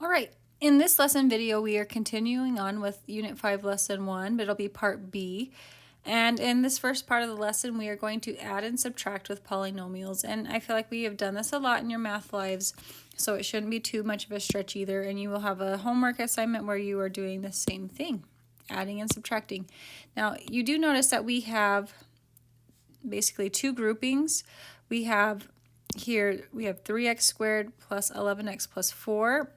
All right, in this lesson video, we are continuing on with Unit 5, Lesson 1, but it'll be Part B. And in this first part of the lesson, we are going to add and subtract with polynomials. And I feel like we have done this a lot in your math lives, so it shouldn't be too much of a stretch either. And you will have a homework assignment where you are doing the same thing, adding and subtracting. Now, you do notice that we have basically two groupings. We have 3x squared plus 11x plus 4.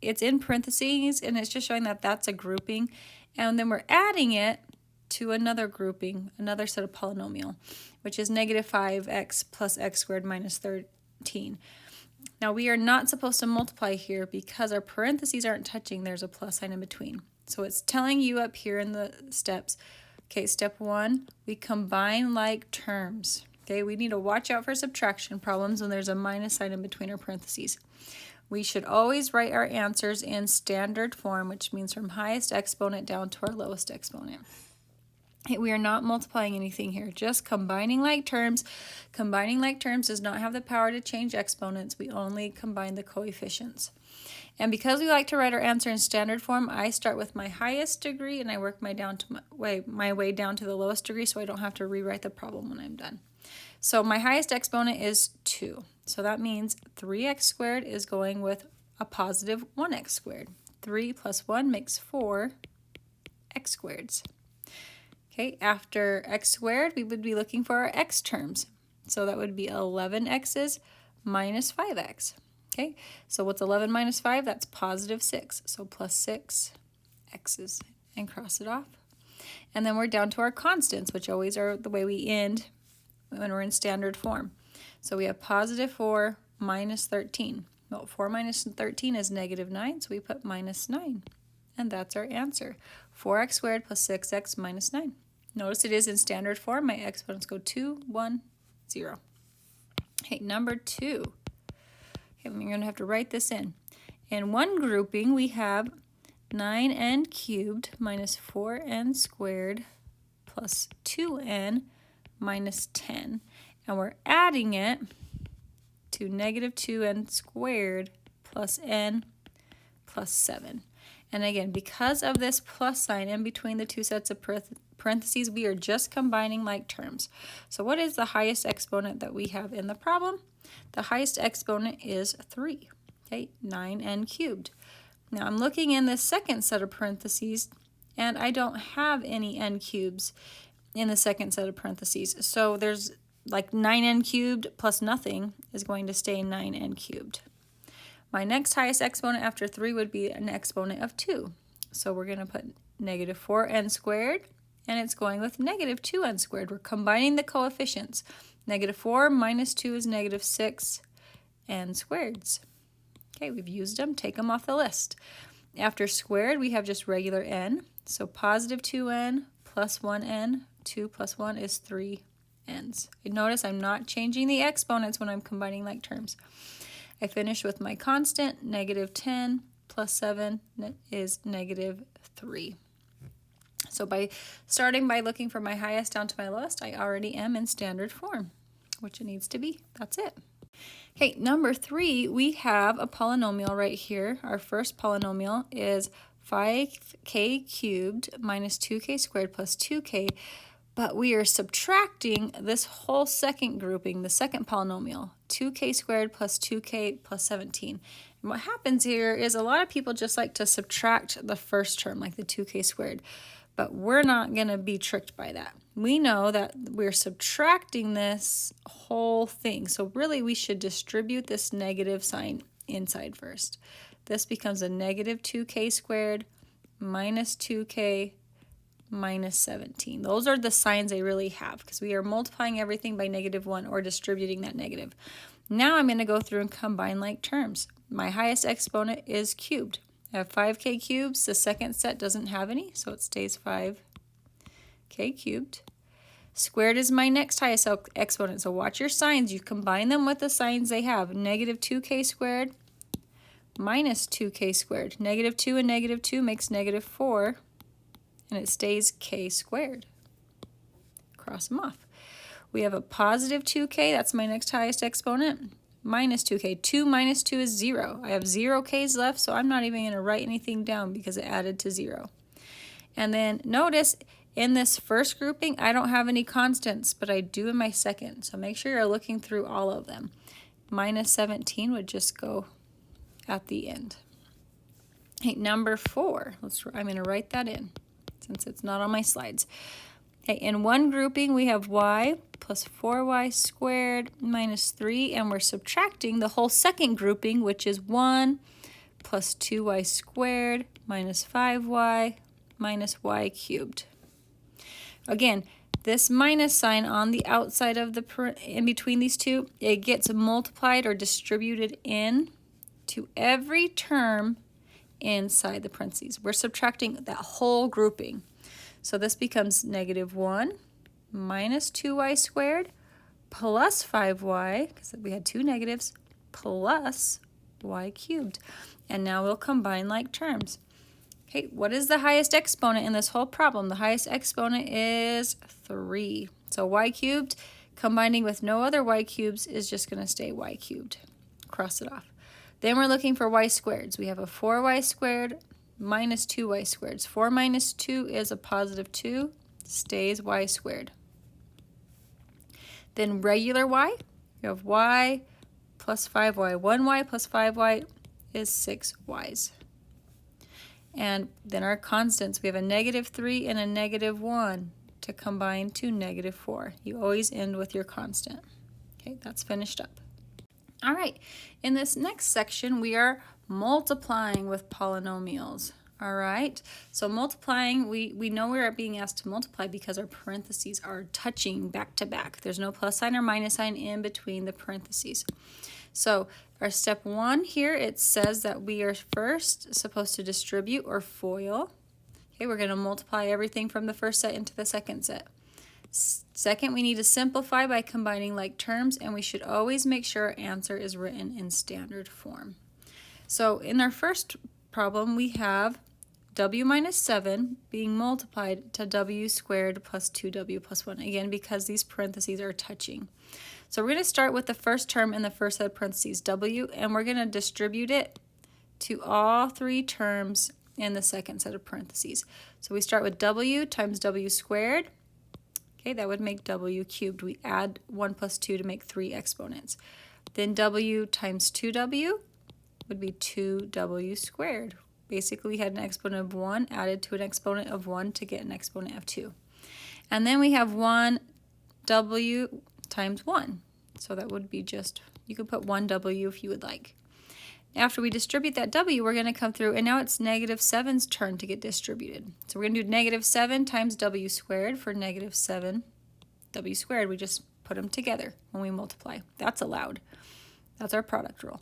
It's in parentheses, and it's just showing that that's a grouping. And then we're adding it to another grouping, another set of polynomial, which is negative 5x plus x squared minus 13. Now, we are not supposed to multiply here because our parentheses aren't touching. There's a plus sign in between. So it's telling you up here in the steps, okay, step 1, we combine like terms. Okay, we need to watch out for subtraction problems when there's a minus sign in between our parentheses. We should always write our answers in standard form, which means from highest exponent down to our lowest exponent. We are not multiplying anything here, just combining like terms. Combining like terms does not have the power to change exponents. We only combine the coefficients. And because we like to write our answer in standard form, I start with my highest degree and I work my way down to the lowest degree so I don't have to rewrite the problem when I'm done. So my highest exponent is 2. So that means 3x squared is going with a positive 1x squared. 3 plus 1 makes 4 x squareds. Okay, after x squared, we would be looking for our x terms. So that would be 11x's minus 5x. Okay, so what's 11 minus 5? That's positive 6. So plus 6 x's, and cross it off. And then we're down to our constants, which always are the way we end when we're in standard form. So we have positive 4 minus 13. Well, 4 minus 13 is negative 9, so we put minus 9. And that's our answer. 4x squared plus 6x minus 9. Notice it is in standard form. My exponents go 2, 1, 0. Okay, number 2. Okay, we're going to have to write this in. In one grouping, we have 9n cubed minus 4n squared plus 2n minus 10. And we're adding it to negative 2n squared plus n plus 7. And again, because of this plus sign in between the two sets of parentheses, we are just combining like terms. So what is the highest exponent that we have in the problem? The highest exponent is 3, okay, 9n cubed. Now I'm looking in the second set of parentheses, and I don't have any n cubes in the second set of parentheses. So there's like 9n cubed plus nothing is going to stay 9n cubed. My next highest exponent after 3 would be an exponent of 2. So we're going to put negative 4n squared, and it's going with negative 2n squared. We're combining the coefficients. Negative 4 minus 2 is negative 6n squareds. Okay, we've used them. Take them off the list. After squared, we have just regular n. So positive 2n plus 1n. 2 plus 1 is 3 n's. Notice I'm not changing the exponents when I'm combining like terms. I finish with my constant, negative 10 plus 7 is negative 3. So by starting by looking for my highest down to my lowest, I already am in standard form, which it needs to be. That's it. Okay, number 3, we have a polynomial right here. Our first polynomial is 5k cubed minus 2k squared plus 2k, but we are subtracting this whole second grouping, the second polynomial, 2k squared plus 2k plus 17. And what happens here is a lot of people just like to subtract the first term, like the 2k squared, but we're not going to be tricked by that. We know that we're subtracting this whole thing, so really we should distribute this negative sign inside first. This becomes a negative 2k squared minus 2k minus 17. Those are the signs I really have because we are multiplying everything by negative 1 or distributing that negative. Now I'm going to go through and combine like terms. My highest exponent is cubed. I have 5k cubes. The second set doesn't have any, so it stays 5k cubed. Squared is my next highest exponent, so watch your signs. You combine them with the signs they have. Negative 2k squared minus 2k squared. Negative 2 and negative 2 makes negative 4. And it stays k squared. Cross them off. We have a positive 2k, that's my next highest exponent, minus 2k. 2 minus 2 is 0. I have 0 k's left, so I'm not even going to write anything down because it added to 0. And then notice in this first grouping, I don't have any constants, but I do in my second. So make sure you're looking through all of them. Minus 17 would just go at the end. Okay, number 4. I'm going to write that in since it's not on my slides. Okay, in one grouping, we have y plus 4y squared minus 3, and we're subtracting the whole second grouping, which is 1 plus 2y squared minus 5y minus y cubed. Again, this minus sign on the outside of in between these two, it gets multiplied or distributed in to every term inside the parentheses. We're subtracting that whole grouping. So this becomes negative 1 minus 2y squared plus 5y, because we had two negatives, plus y cubed. And now we'll combine like terms. Okay, what is the highest exponent in this whole problem? The highest exponent is 3. So y cubed combining with no other y cubes is just going to stay y cubed. Cross it off. Then we're looking for y squareds. We have a 4y squared minus 2y squared. 4 minus 2 is a positive 2, stays y squared. Then regular y, you have y plus 5y. 1y plus 5y is 6y's. And then our constants, we have a negative 3 and a negative 1 to combine to negative 4. You always end with your constant. Okay, that's finished up. All right, in this next section, we are multiplying with polynomials. All right, so multiplying, we know we are being asked to multiply because our parentheses are touching back to back. There's no plus sign or minus sign in between the parentheses. So our step 1 here, it says that we are first supposed to distribute or FOIL. Okay, we're going to multiply everything from the first set into the second set. Second, we need to simplify by combining like terms, and we should always make sure our answer is written in standard form. So in our first problem, we have w minus 7 being multiplied to w squared plus 2w plus 1, again because these parentheses are touching. So we're going to start with the first term in the first set of parentheses, w, and we're going to distribute it to all three terms in the second set of parentheses. So we start with w times w squared. Okay, that would make w cubed. We add 1 plus 2 to make 3 exponents. Then w times 2w would be 2w squared. Basically, we had an exponent of 1 added to an exponent of 1 to get an exponent of 2. And then we have 1w times 1. So that would be just, you could put 1w if you would like. After we distribute that w, we're going to come through, and now it's negative 7's turn to get distributed. So we're going to do negative 7 times w squared for negative 7 w squared. We just put them together when we multiply. That's allowed. That's our product rule.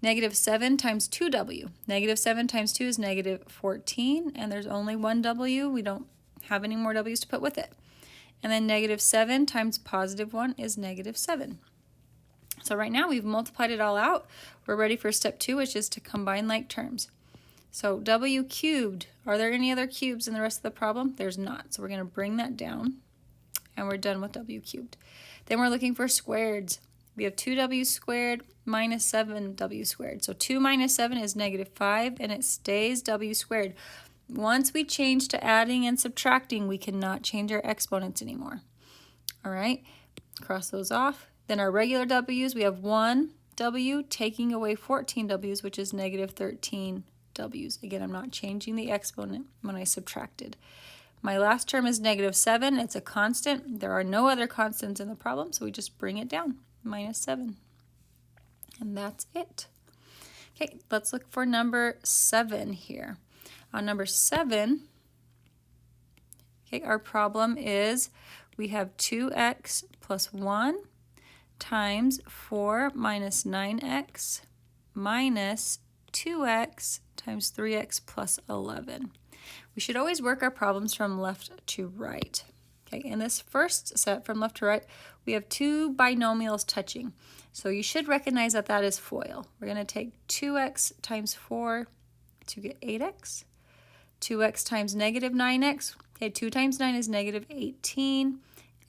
Negative 7 times 2w. Negative 7 times 2 is negative 14, and there's only one w. We don't have any more w's to put with it. And then negative 7 times positive 1 is negative 7. So right now we've multiplied it all out. We're ready for step 2, which is to combine like terms. So w cubed, are there any other cubes in the rest of the problem? There's not. So we're going to bring that down, and we're done with w cubed. Then we're looking for squareds. We have 2w squared minus 7w squared. So 2 minus 7 is negative 5, and it stays w squared. Once we change to adding and subtracting, we cannot change our exponents anymore. All right, cross those off. Then our regular w's, we have 1w taking away 14w's, which is negative 13w's. Again, I'm not changing the exponent when I subtracted. My last term is negative 7. It's a constant. There are no other constants in the problem, so we just bring it down, minus 7. And that's it. Okay, let's look for number 7 here. On number 7, okay, our problem is we have 2x plus 1 times 4 minus 9x minus 2x times 3x plus 11. We should always work our problems from left to right. Okay, in this first set from left to right, we have two binomials touching. So you should recognize that that is FOIL. We're going to take 2x times 4 to get 8x. 2x times negative 9x. Okay, 2 times 9 is negative 18.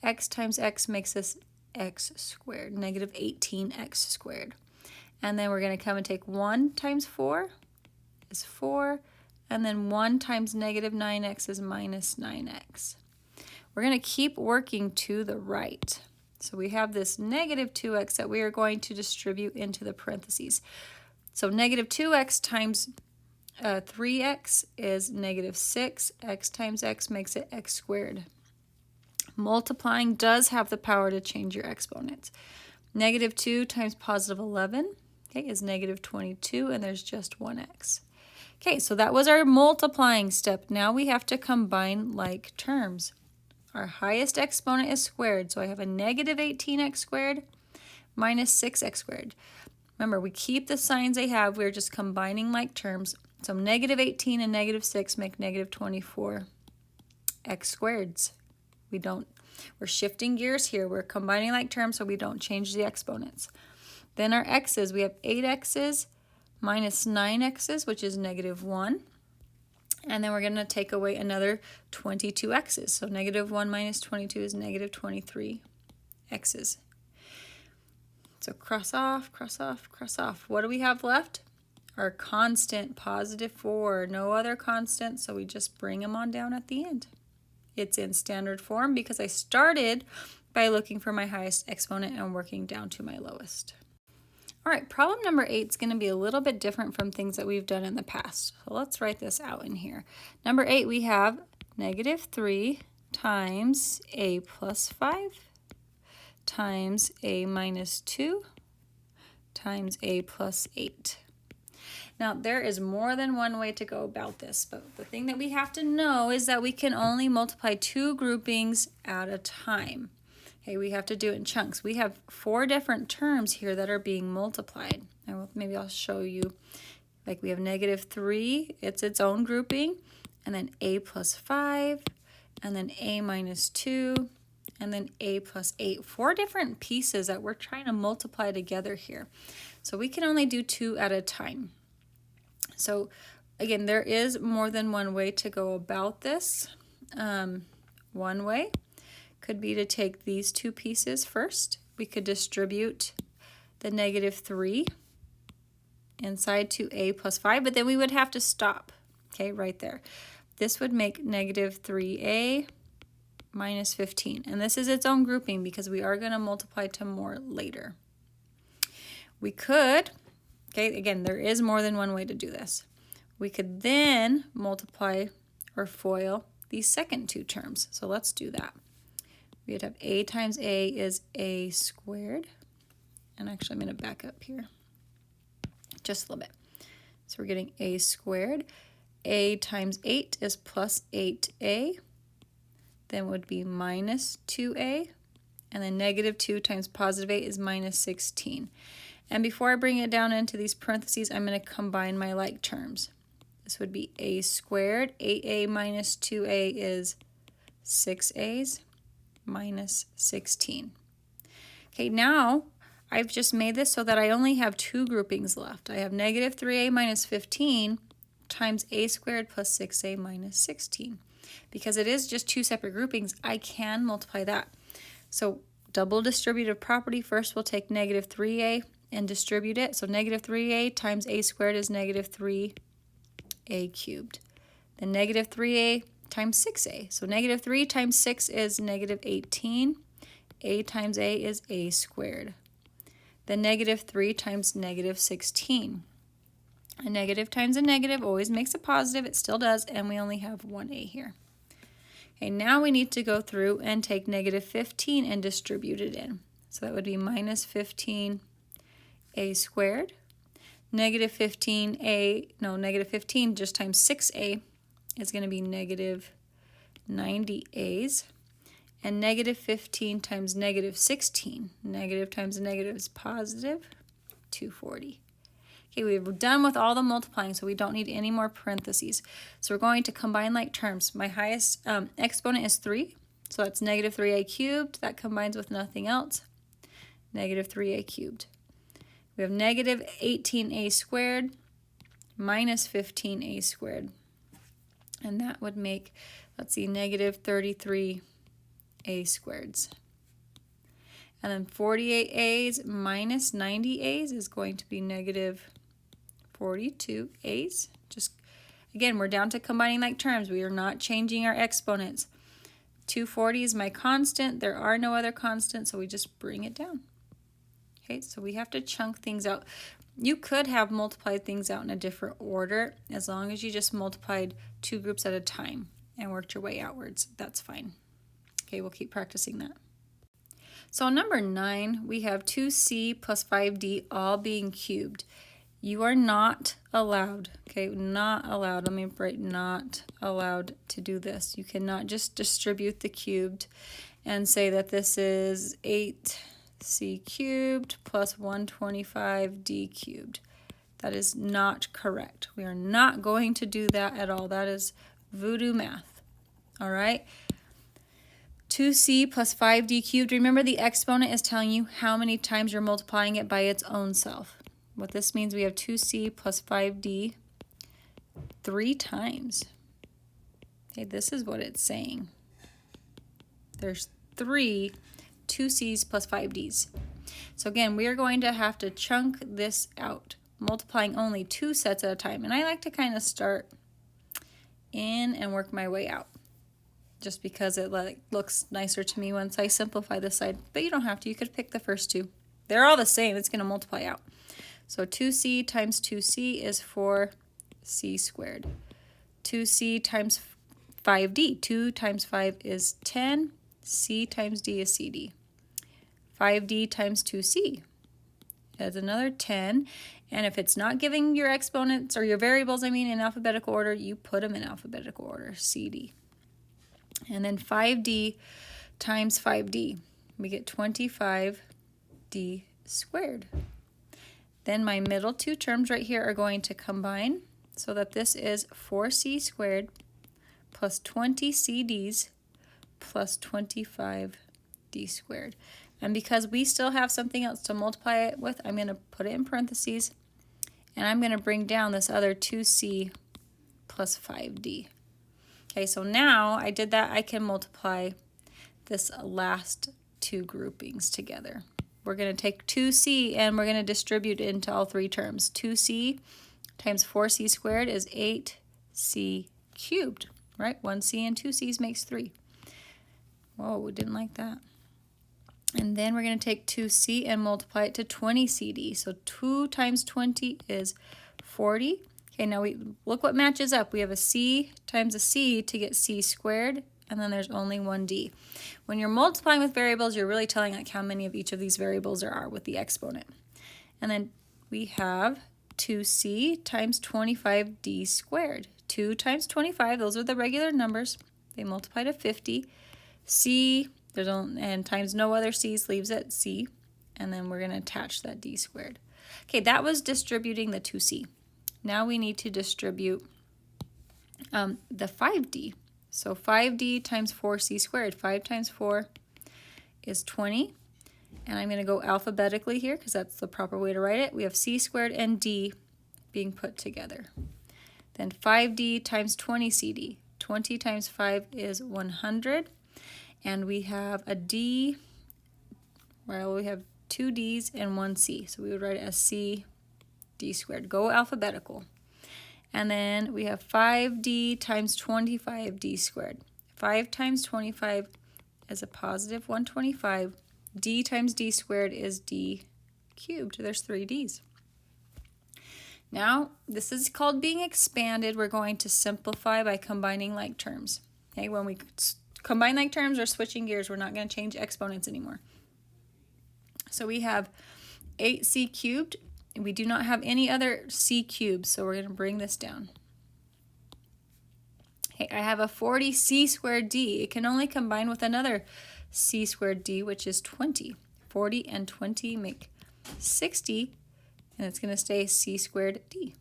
X times x makes us x squared, negative 18x squared. And then we're going to come and take 1 times 4 is 4, and then 1 times negative 9x is minus 9x. We're going to keep working to the right. So we have this negative 2x that we are going to distribute into the parentheses. So negative 2x times 3x is negative 6. X times x makes it x squared. Multiplying does have the power to change your exponents. Negative 2 times positive 11, okay, is negative 22, and there's just 1x. Okay, so that was our multiplying step. Now we have to combine like terms. Our highest exponent is squared, so I have a negative 18x squared minus 6x squared. Remember, we keep the signs they have. We're just combining like terms. So negative 18 and negative 6 make negative 24x squareds. We're shifting gears here. We're combining like terms so we don't change the exponents. Then our x's, we have 8x's minus 9x's, which is negative 1. And then we're going to take away another 22x's. So negative 1 minus 22 is negative 23x's. So cross off, cross off, cross off. What do we have left? Our constant, positive 4. No other constant, so we just bring them on down at the end. It's in standard form because I started by looking for my highest exponent and working down to my lowest. All right, problem number 8 is going to be a little bit different from things that we've done in the past. So let's write this out in here. Number 8, we have negative 3 times a plus 5 times a minus 2 times a plus 8. Now, there is more than one way to go about this, but the thing that we have to know is that we can only multiply 2 groupings at a time. Okay, we have to do it in chunks. We have 4 different terms here that are being multiplied. Maybe I'll show you. Like we have negative 3, it's its own grouping, and then a plus 5, and then a minus 2, and then a plus 8. 4 different pieces that we're trying to multiply together here. So we can only do 2 at a time. So again, there is more than one way to go about this. One way could be to take these 2 pieces first. We could distribute the negative 3 inside to a plus 5, but then we would have to stop, okay, right there. This would make negative 3a minus 15, and this is its own grouping because we are going to multiply to more later. We could, okay, again, there is more than one way to do this. We could then multiply or FOIL these second 2 terms. So let's do that. We would have a times a is a squared. And actually, I'm going to back up here just a little bit. So we're getting a squared. A times 8 is plus 8a. Then would be minus 2a. And then negative 2 times positive 8 is minus 16. And before I bring it down into these parentheses, I'm going to combine my like terms. This would be a squared. 8a minus 2a is 6a's minus 16. Okay, now I've just made this so that I only have 2 groupings left. I have negative 3a minus 15 times a squared plus 6a minus 16. Because it is just 2 separate groupings, I can multiply that. So double distributive property, first we'll take negative 3a and distribute it. So negative 3a times a squared is negative 3a cubed. Then negative 3a times 6a. So negative 3 times 6 is negative 18. A times a is a squared. Then negative 3 times negative 16. A negative times a negative always makes a positive. It still does, and we only have 1a here. Okay, now we need to go through and take negative 15 and distribute it in. So that would be minus 15a squared. Negative 15 just times 6a is going to be negative 90a's. And negative 15 times negative 16. Negative times a negative is positive 240. Okay, we've done with all the multiplying, so we don't need any more parentheses. So we're going to combine like terms. My highest exponent is 3, so that's negative 3a cubed. That combines with nothing else. Negative 3a cubed. We have negative 18a squared minus 15a squared. And that would make, let's see, negative 33a squareds. And then 48A's minus 90A's is going to be negative 42A's. Just, again, we're down to combining like terms. We are not changing our exponents. 240 is my constant. There are no other constants, so we just bring it down. Okay, so we have to chunk things out. You could have multiplied things out in a different order as long as you just multiplied two groups at a time and worked your way outwards. That's fine. Okay, we'll keep practicing that. So on number 9, we have 2c plus 5d all being cubed. You are not allowed, okay, not allowed. Let me write not allowed to do this. You cannot just distribute the cubed and say that this is 8c cubed plus 125d cubed. That is not correct. We are not going to do that at all. That is voodoo math, all right? 2c plus 5d cubed. Remember, the exponent is telling you how many times you're multiplying it by its own self. What this means, we have 2c plus 5d 3 times. Okay, this is what it's saying. There's 3 2c's plus 5d's. So again, we are going to have to chunk this out, multiplying only 2 sets at a time. And I like to kind of start in and work my way out, just because it looks nicer to me once I simplify this side. But you don't have to. You could pick the first two. They're all the same. It's going to multiply out. So 2c times 2c is 4c squared. 2c times 5d. 2 times 5 is 10. C times d is cd. 5d times 2c is another 10. And if it's not giving your exponents, or your variables, I mean, in alphabetical order, you put them in alphabetical order, cd. And then 5d times 5d, we get 25d squared. Then my middle two terms right here are going to combine so that this is 4c squared plus 20cd's plus 25d squared. And because we still have something else to multiply it with, I'm going to put it in parentheses, and I'm going to bring down this other 2c plus 5d. Okay, so now I did that, I can multiply this last two groupings together. We're going to take 2c and we're going to distribute it into all three terms. 2c times 4c squared is 8c cubed, right? 1c and 2c's makes 3. Whoa, we didn't like that. And then we're going to take 2c and multiply it to 20cd. So 2 times 20 is 40. Okay, now we look what matches up. We have a c times a c to get c squared, and then there's only one d. When you're multiplying with variables, you're really telling like how many of each of these variables there are with the exponent. And then we have 2c times 25d squared. 2 times 25, those are the regular numbers. They multiply to 50. C, there's only, and times no other c's leaves it c. And then we're going to attach that d squared. Okay, that was distributing the 2c. Now we need to distribute the 5d. So 5d times 4c squared. 5 times 4 is 20. And I'm going to go alphabetically here because that's the proper way to write it. We have c squared and d being put together. Then 5d times 20cd. 20 times 5 is 100. And we have a d, well, we have 2 d's and 1 c. So we would write it as c d squared. Go alphabetical. And then we have 5d times 25d squared. 5 times 25 is a positive 125. D times d squared is d cubed. There's 3 d's. Now, this is called being expanded. We're going to simplify by combining like terms. Okay, when we combine like terms or switching gears, we're not going to change exponents anymore. So we have 8c cubed. We do not have any other c cubes, so we're going to bring this down. Okay, I have a 40c squared d. It can only combine with another c squared d, which is 20. 40 and 20 make 60, and it's going to stay c squared d.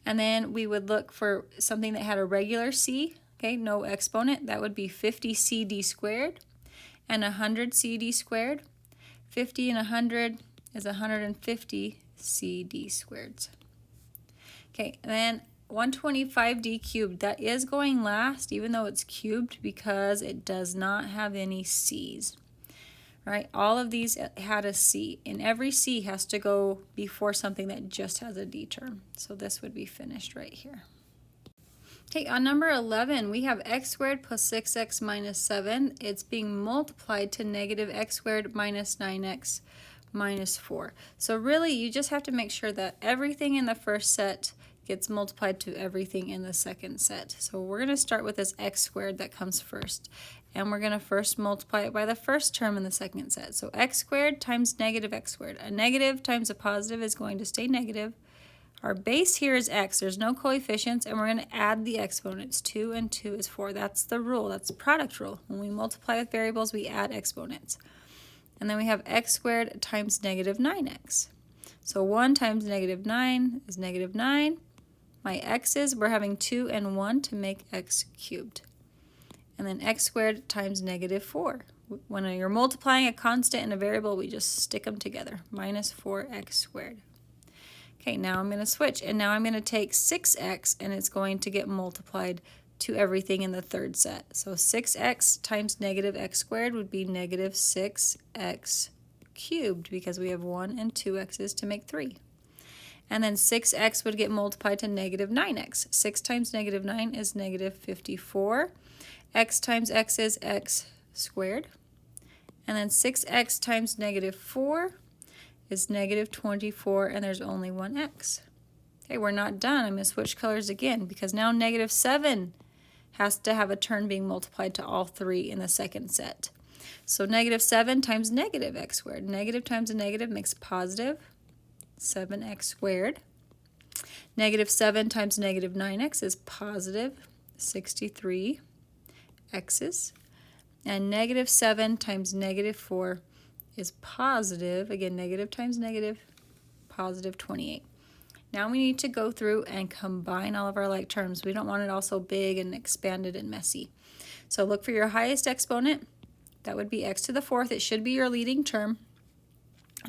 And then we would look for something that had a regular c, okay, no exponent. That would be 50cd squared and 100cd squared. 50 and 100 is 150 cd squareds. Okay, and then 125d cubed, that is going last, even though it's cubed, because it does not have any c's. right? All of these had a C, and every C has to go before something that just has a D term. So this would be finished right here. Okay, on number 11, we have x squared plus 6x minus 7. It's being multiplied to negative x squared minus 9x minus 4. So really, you just have to make sure that everything in the first set gets multiplied to everything in the second set. So we're going to start with this x squared that comes first. And we're going to first multiply it by the first term in the second set. So x squared times negative x squared. A negative times a positive is going to stay negative. Our base here is x. There's no coefficients, and we're going to add the exponents. 2 and 2 is 4. That's the rule. That's the product rule. When we multiply with variables, we add exponents. And then we have x squared times negative 9x. So 1 times negative 9 is negative 9. My x's, we're having 2 and 1 to make x cubed. And then x squared times negative 4. When you're multiplying a constant and a variable, we just stick them together. Minus 4x squared. Okay, now I'm going to switch, and now I'm going to take 6x, and it's going to get multiplied to everything in the third set. So 6x times negative x squared would be negative 6x cubed, because we have 1 and 2 x's to make 3. And then 6x would get multiplied to negative 9x. 6 times negative 9 is negative 54. X times x is x squared. And then 6x times negative 4 is negative 24, and there's only one x. Okay, we're not done. I'm going to switch colors again, because now negative 7 has to have a term being multiplied to all three in the second set. So negative 7 times negative x squared. Negative times a negative makes positive 7x squared. Negative 7 times negative 9x is positive 63 x's. And negative 7 times negative 4 is positive, again, negative times negative, positive 28. Now we need to go through and combine all of our like terms. We don't want it all so big and expanded and messy. So look for your highest exponent. That would be x to the fourth. It should be your leading term.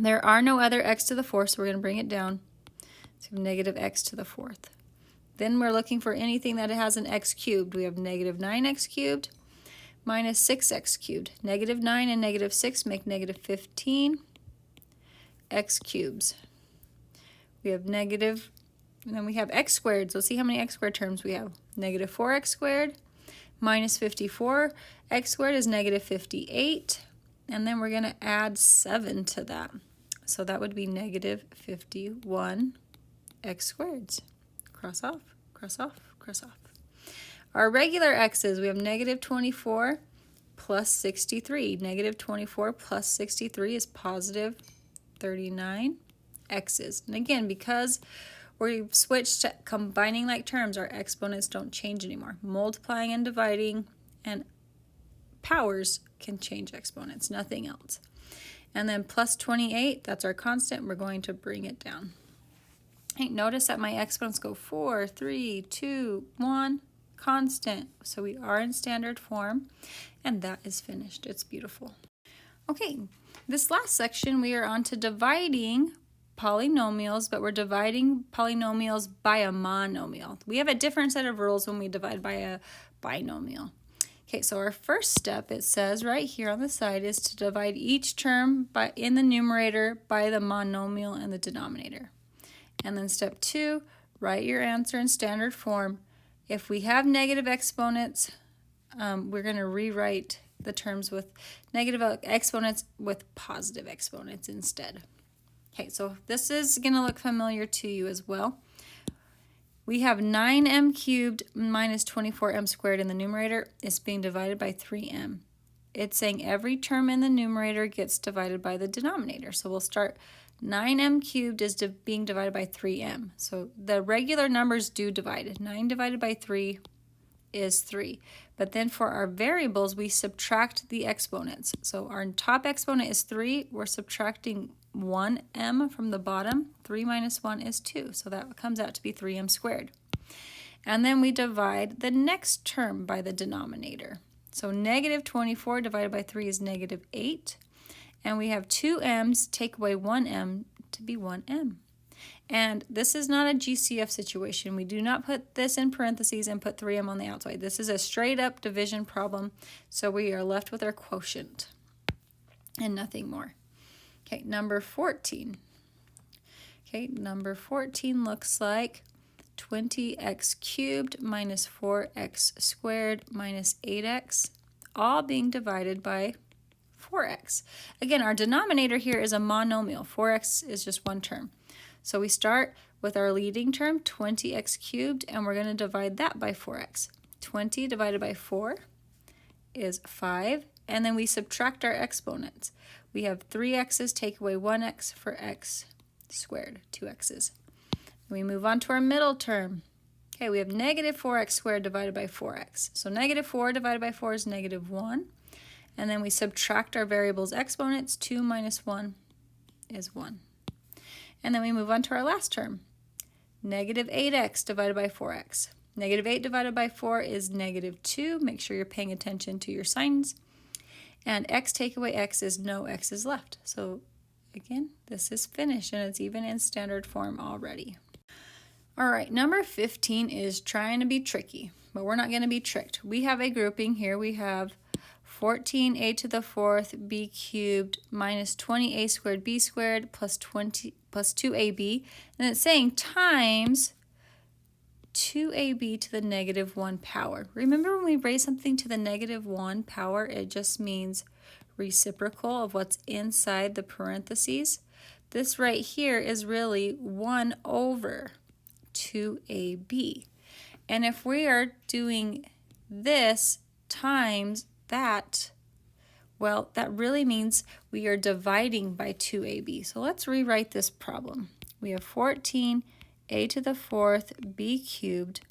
There are no other x to the fourth, so we're going to bring it down to negative x to the fourth. Then we're looking for anything that has an x cubed. We have negative 9x cubed minus 6x cubed. Negative 9 and negative 6 make negative 15 x cubes. We have negative, and then we have x squared. So see how many x squared terms we have. Negative 4x squared minus 54. X squared is negative 58. And then we're going to add 7 to that. So that would be negative 51 x squareds. Cross off, cross off, cross off. Our regular x's, we have negative 24 plus 63. Negative 24 plus 63 is positive 39 x's. And again, because we've switched to combining like terms, our exponents don't change anymore. Multiplying and dividing and powers can change exponents, nothing else. And then plus 28, that's our constant. We're going to bring it down. Hey, notice that my exponents go 4, 3, 2, 1, constant. So we are in standard form, and that is finished. It's beautiful. Okay, this last section we are on to dividing polynomials, but we're dividing polynomials by a monomial. We have a different set of rules when we divide by a binomial. Okay, so our first step, it says right here on the side, is to divide each term in the numerator by the monomial in the denominator. And then step 2, write your answer in standard form. If we have negative exponents, we're going to rewrite the terms with negative exponents with positive exponents instead. Okay, so this is going to look familiar to you as well. We have 9m cubed minus 24m squared in the numerator. It's being divided by 3m. It's saying every term in the numerator gets divided by the denominator. So we'll start 9m cubed is being divided by 3m. So the regular numbers do divide. 9 divided by 3 is 3. But then for our variables, we subtract the exponents. So our top exponent is 3. We're subtracting 1m from the bottom. 3 minus 1 is 2. So that comes out to be 3m squared. And then we divide the next term by the denominator. So negative 24 divided by 3 is negative 8. And we have 2 m's, take away 1m to be 1m. And this is not a GCF situation. We do not put this in parentheses and put 3m on the outside. This is a straight up division problem, so we are left with our quotient. and nothing more. Okay, number 14. Okay, number 14 looks like 20x cubed minus 4x squared minus 8x, all being divided by 4x. Again, our denominator here is a monomial. 4x is just one term. So we start with our leading term, 20x cubed, and we're going to divide that by 4x. 20 divided by 4 is 5, and then we subtract our exponents. We have 3 x's, take away 1x for x squared, 2 x's. We move on to our middle term. Okay, we have negative 4x squared divided by 4x. So negative 4 divided by 4 is negative 1. And then we subtract our variable's exponents. 2 minus 1 is 1. And then we move on to our last term. Negative 8x divided by 4x. Negative 8 divided by 4 is negative 2. Make sure you're paying attention to your signs. And x take away x is no x's left. So again, this is finished, and it's even in standard form already. All right, number 15 is trying to be tricky, but we're not going to be tricked. We have a grouping here. We have 14a to the 4th b cubed minus 20a squared b squared plus 2ab, and it's saying times 2ab to the negative 1 power. Remember when we raise something to the negative 1 power, it just means reciprocal of what's inside the parentheses. This right here is really 1 over 2ab. And if we are doing this times that, well, that really means we are dividing by 2ab. So let's rewrite this problem. We have 14a to the 4th b cubed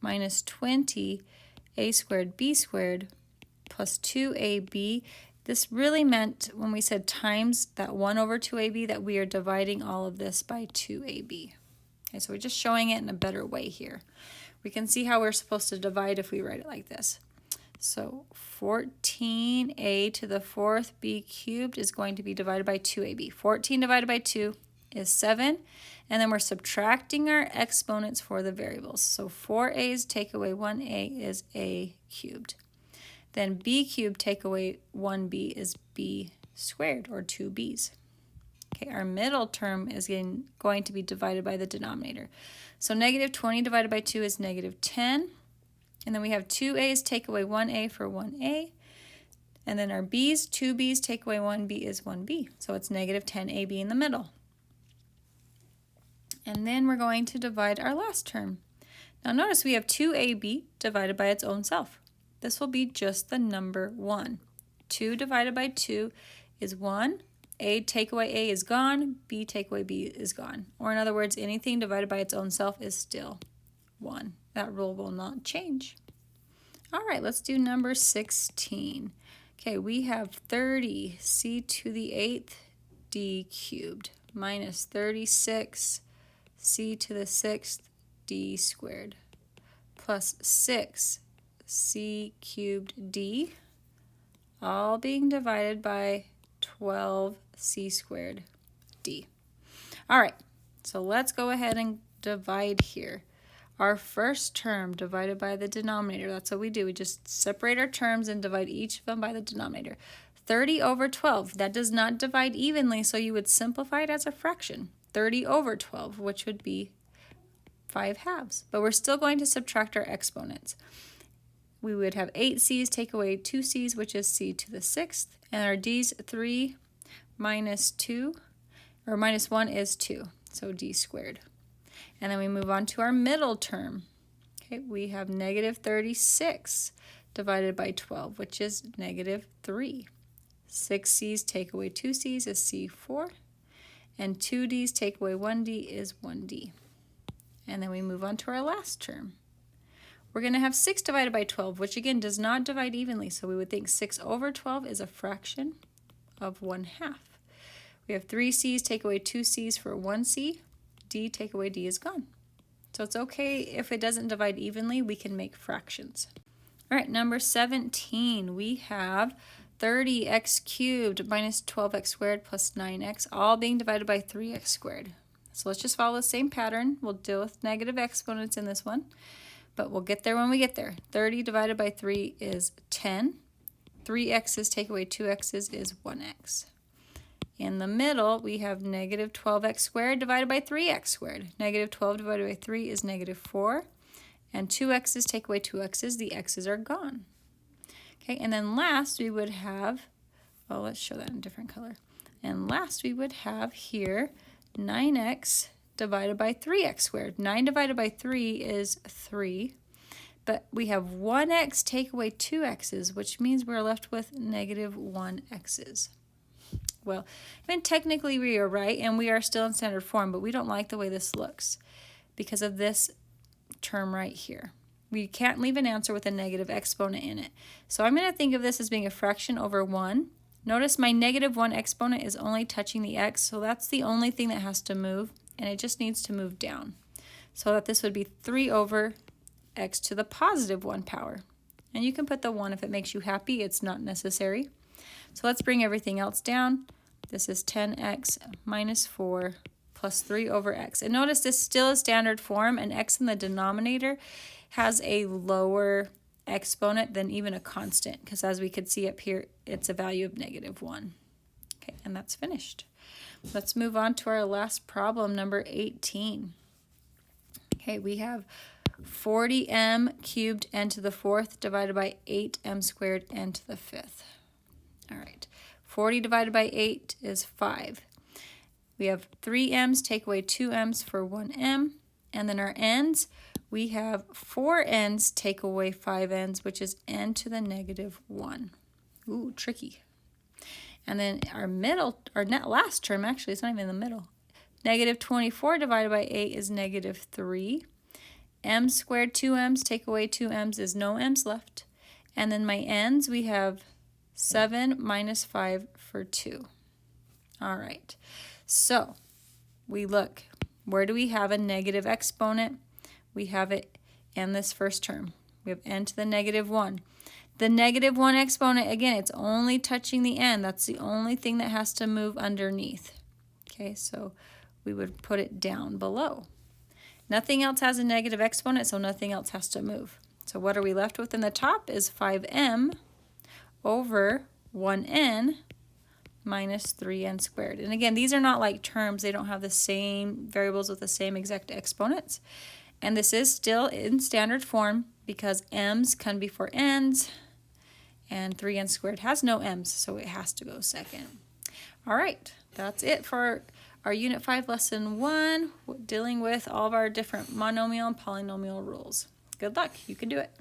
minus 20a squared b squared plus 2ab. This really meant when we said times that 1 over 2ab that we are dividing all of this by 2ab. Okay, so we're just showing it in a better way here. We can see how we're supposed to divide if we write it like this. So 14a to the 4th b cubed is going to be divided by 2ab. 14 divided by 2 is 7, and then we're subtracting our exponents for the variables. So 4a's take away 1a is a cubed. Then b cubed take away 1b is b squared, or 2b's. Okay, our middle term is going to be divided by the denominator. So negative 20 divided by 2 is negative 10. And then we have 2a's take away 1a for 1a. And then our b's, 2b's take away 1b is 1b. So it's negative 10ab in the middle. And then we're going to divide our last term. Now notice we have 2ab divided by its own self. This will be just the number 1. 2 divided by 2 is 1. A take away A is gone, B take away B is gone. Or in other words, anything divided by its own self is still 1. That rule will not change. All right, let's do number 16. Okay, we have 30c to the 8th d cubed minus 36c to the 6th d squared plus 6c cubed d, all being divided by 12c squared d. All right, so let's go ahead and divide here. Our first term divided by the denominator, that's what we do. We just separate our terms and divide each of them by the denominator. 30 over 12, that does not divide evenly, so you would simplify it as a fraction. 30 over 12, which would be 5/2. But we're still going to subtract our exponents. We would have 8c's take away 2c's, which is c to the 6th. And our d's, 3 minus 2, or minus 1 is 2, so d squared. And then we move on to our middle term. Okay, we have negative 36 divided by 12, which is negative 3. 6c's take away 2c's is c4. And 2d's take away 1d is 1d. And then we move on to our last term. We're going to have 6 divided by 12, which again does not divide evenly, so we would think 6 over 12 is a fraction of 1/2. We have 3c's take away 2c's for 1c. d take away d is gone. So it's okay if it doesn't divide evenly, we can make fractions. All right, number 17, we have 30x cubed minus 12x squared plus 9x, all being divided by 3x squared. So let's just follow the same pattern. We'll deal with negative exponents in this one, but we'll get there when we get there. 30 divided by 3 is 10. 3x's take away 2x's is 1x. In the middle, we have negative 12x squared divided by 3x squared. Negative 12 divided by 3 is negative 4. And 2x's take away 2x's, the x's are gone. Okay, and then last we would have, well, let's show that in a different color. And last we would have here 9x divided by 3x squared. 9 divided by 3 is 3. But we have 1x take away 2x's, which means we're left with negative 1x's. Well, I mean, technically we are right, and we are still in standard form, but we don't like the way this looks because of this term right here. We can't leave an answer with a negative exponent in it. So I'm going to think of this as being a fraction over 1. Notice my negative 1 exponent is only touching the x, so that's the only thing that has to move, and it just needs to move down. So that this would be 3 over x to the positive 1 power. And you can put the 1 if it makes you happy. It's not necessary. So let's bring everything else down. This is 10x minus 4 plus 3 over x. And notice this still is standard form, and x in the denominator has a lower exponent than even a constant, because as we could see up here, it's a value of negative 1. Okay, and that's finished. Let's move on to our last problem, number 18. Okay, we have 40m cubed n to the 4th divided by 8m squared n to the 5th. All right, 40 divided by 8 is 5. We have 3m's, take away 2m's for 1m. And then our n's, we have 4n's, take away 5n's, which is n to the negative 1. Ooh, tricky. And then our last term, actually, it's not even in the middle. Negative 24 divided by 8 is negative 3. M squared 2m's, take away 2m's is no m's left. And then my n's, we have 7 minus 5 for 2. All right, so we look. Where do we have a negative exponent? We have it in this first term. We have n to the negative 1. The negative 1 exponent, again, it's only touching the n. That's the only thing that has to move underneath. Okay, so we would put it down below. Nothing else has a negative exponent, so nothing else has to move. So what are we left with in the top is 5m over 1n minus 3n squared. And again, these are not like terms. They don't have the same variables with the same exact exponents. And this is still in standard form because m's come before n's, and 3n squared has no m's, so it has to go second. All right, that's it for our Unit 5 Lesson 1, dealing with all of our different monomial and polynomial rules. Good luck. You can do it.